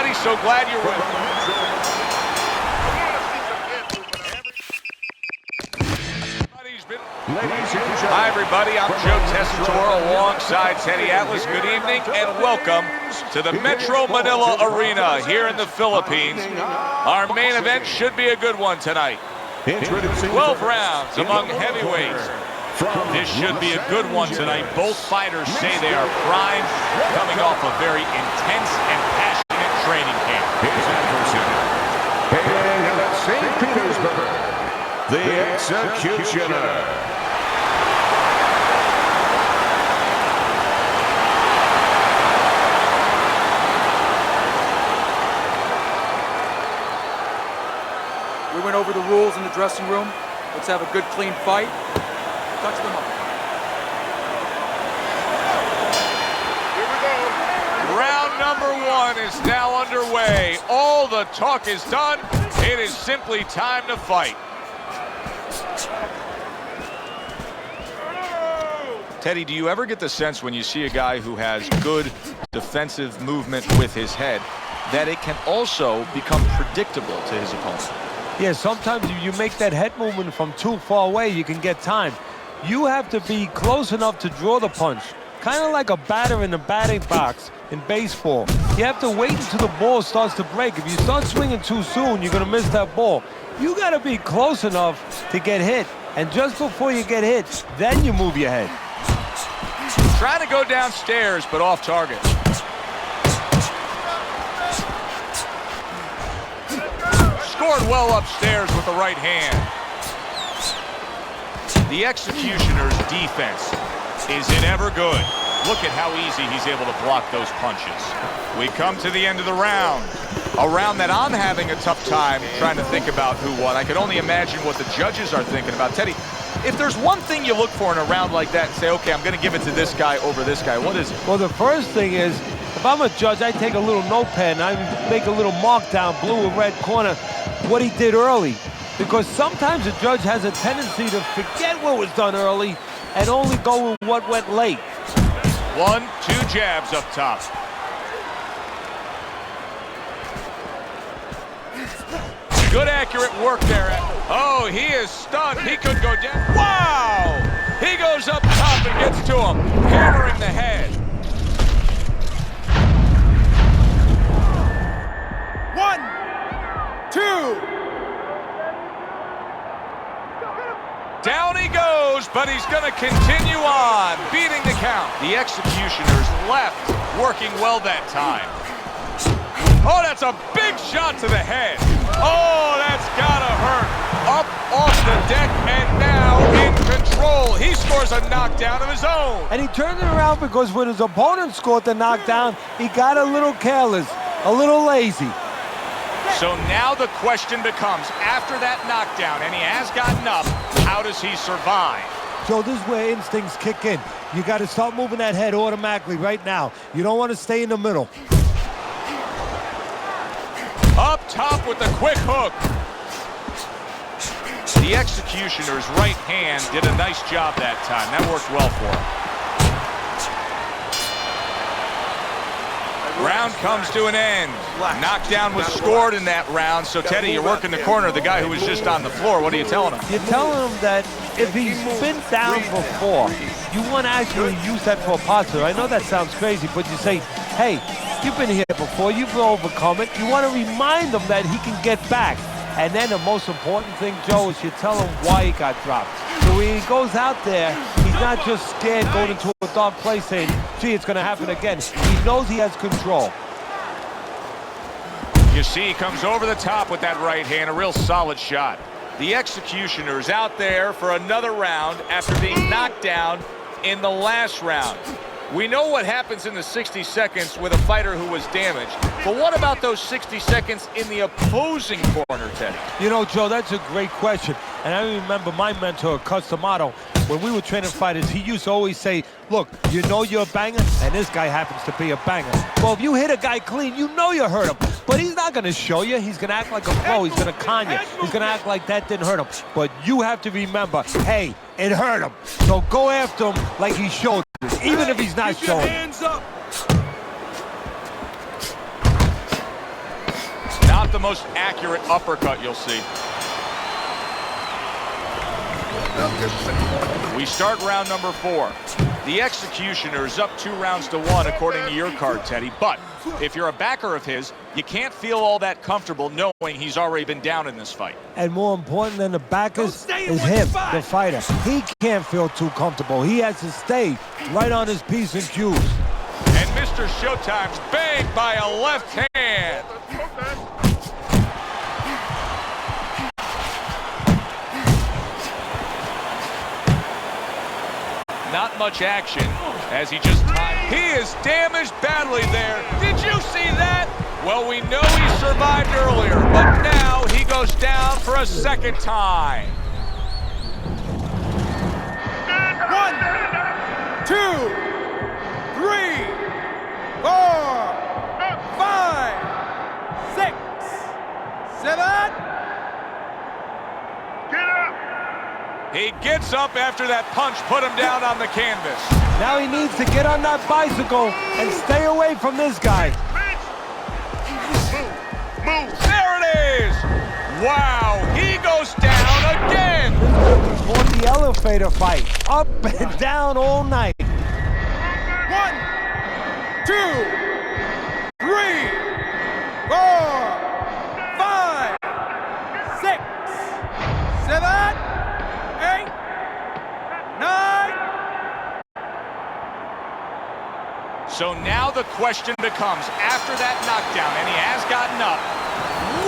everybody. So glad you're with me. Hi, everybody. I'm Joe Tessitore alongside Teddy Atlas. Good evening and welcome to the Metro Manila Arena here in the Philippines. Our main event should be a good one tonight. 12 rounds among heavyweights. This should be a good one tonight. Both fighters say they are primed, coming off a very intense and passionate training camp. His adversary, hailing out of St. Petersburg, the Executioner. We went over the rules in the dressing room. Let's have a good, clean fight. Touch them up. Here we go. Round number one is now underway. All the talk is done. It is simply time to fight. Teddy, do you ever get the sense when you see a guy who has good defensive movement with his head that it can also become predictable to his opponent? Yeah, sometimes if you make that head movement from too far away, you can get time. You have to be close enough to draw the punch. Kind of like a batter in the batting box in baseball. You have to wait until the ball starts to break. If you start swinging too soon, you're going to miss that ball. You got to be close enough to get hit. And just before you get hit, then you move your head. Trying to go downstairs, but off target. Scored well upstairs with the right hand. The Executioner's defense, is it ever good? Look at how easy he's able to block those punches. We come to the end of the round. A round that I'm having a tough time trying to think about who won. I can only imagine what the judges are thinking about. Teddy, if there's one thing you look for in a round like that and say, okay, I'm going to give it to this guy over this guy, what is it? Well, the first thing is, if I'm a judge, I take a little notepad and I make a little mark down, blue or red corner, what he did early. Because sometimes a judge has a tendency to forget what was done early and only go with what went late. 1-2 jabs up top. Good accurate work there. Oh, he is stunned. He could go down. Wow! He goes up top and gets to him, hammering the head. 1, 2. Down he goes, but he's going to continue on, beating the count. The Executioner's left, working well that time. Oh, that's a big shot to the head. Oh, that's gotta hurt. Up off the deck and now in control. He scores a knockdown of his own. And he turned it around because when his opponent scored the knockdown, he got a little careless, a little lazy. So now the question becomes, after that knockdown, and he has gotten up, how does he survive? So this is where instincts kick in. You got to start moving that head automatically right now. You don't want to stay in the middle. Up top with the quick hook. The Executioner's right hand did a nice job that time. That worked well for him. Round comes to an end. Knockdown was scored in that round. So, Teddy, you're working the corner of the guy who was just on the floor. What are you telling him? You're telling him that if he's been down before, you want to actually use that for a positive. I know that sounds crazy, but you say, hey, you've been here before, you've overcome it. You want to remind him that he can get back. And then the most important thing, Joe, is you tell him why he got dropped. So when he goes out there, he's not just scared going into a dark place saying, gee, it's going to happen again. He knows he has control. You see, he comes over the top with that right hand, a real solid shot. The Executioner's out there for another round after being knocked down in the last round. We know what happens in the 60 seconds with a fighter who was damaged, but what about those 60 seconds in the opposing corner, Teddy? You know, Joe, that's a great question. And I remember my mentor, Customato, when we were training fighters, he used to always say, look, you know you're a banger, and this guy happens to be a banger. Well, if you hit a guy clean, you know you hurt him. But he's not going to show you. He's going to act like a pro. He's going to con you. He's going to act like that didn't hurt him. But you have to remember, hey, it hurt him. So go after him like he showed you, even if he's not showing. Hands up. not the most accurate uppercut you'll see. We start round number 4. The Executioner is up 2 rounds to 1 according to your card, Teddy. But if you're a backer of his, you can't feel all that comfortable knowing he's already been down in this fight. And more important than the backers is him, the fighter. He can't feel too comfortable. He has to stay right on his P's and Q's. And Mr. Showtime's banged by a left hand. Not much action as he just tied. He is damaged badly there. Did you see that? Well, we know he survived earlier, but now he goes down for a second time. 1, 2, 3, 4, 5, 6, 7. He gets up after that punch put him down on the canvas. Now he needs to get on that bicycle and stay away from this guy. There it is! Wow, he goes down again! This is for the elevator fight. Up and down all night. 1, 2, 3, 4, 5, 6, 7, 8, 9. So now the question becomes, after that knockdown, and he has gotten up,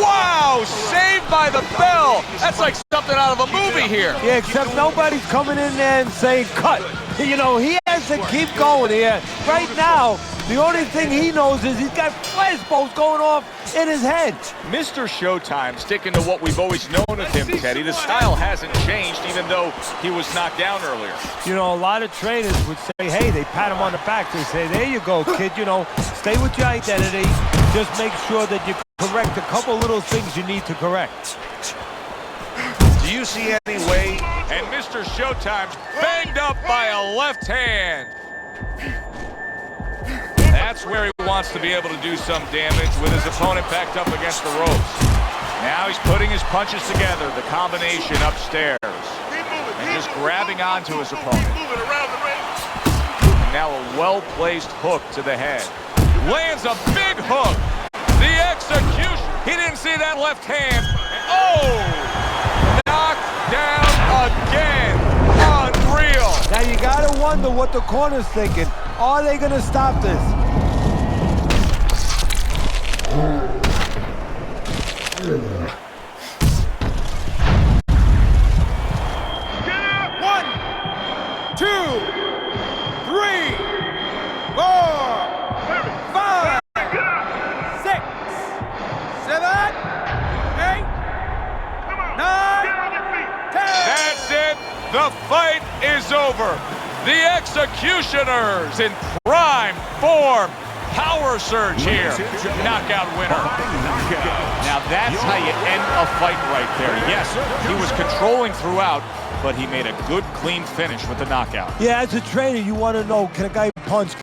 wow, saved by the bell. That's like something out of a movie here. Yeah, except nobody's coming in there and saying cut. You know, he has to keep going here. Right now, the only thing he knows is he's got flashballs going off in his head. Mr. Showtime sticking to what we've always known of him, Teddy. The style hasn't changed, even though he was knocked down earlier. You know, a lot of trainers would say, hey, they pat him on the back. They say, there you go, kid. You know, stay with your identity. Just make sure that you correct a couple little things you need to correct. Do you see any way? And Mr. Showtime's banged up by a left hand. That's where he wants to be able to do some damage with his opponent backed up against the ropes. Now he's putting his punches together, the combination upstairs. And just grabbing onto his opponent. And now a well-placed hook to the head. Lands a big hook. The execution. He didn't see that left hand. Oh! Knocked down again. Unreal. Now you gotta wonder what the corner's thinking. Are they gonna stop this? 1, 2, 3, 4, 5, 6, 7, 8, 9, 10. That's it. The fight is over. The Executioners in prime form. Power surge here. Knockout winner. Now that's how you end a fight right there. Yes, he was controlling throughout, but he made a good, clean finish with the knockout. Yeah, as a trainer, you want to know, can a guy punch?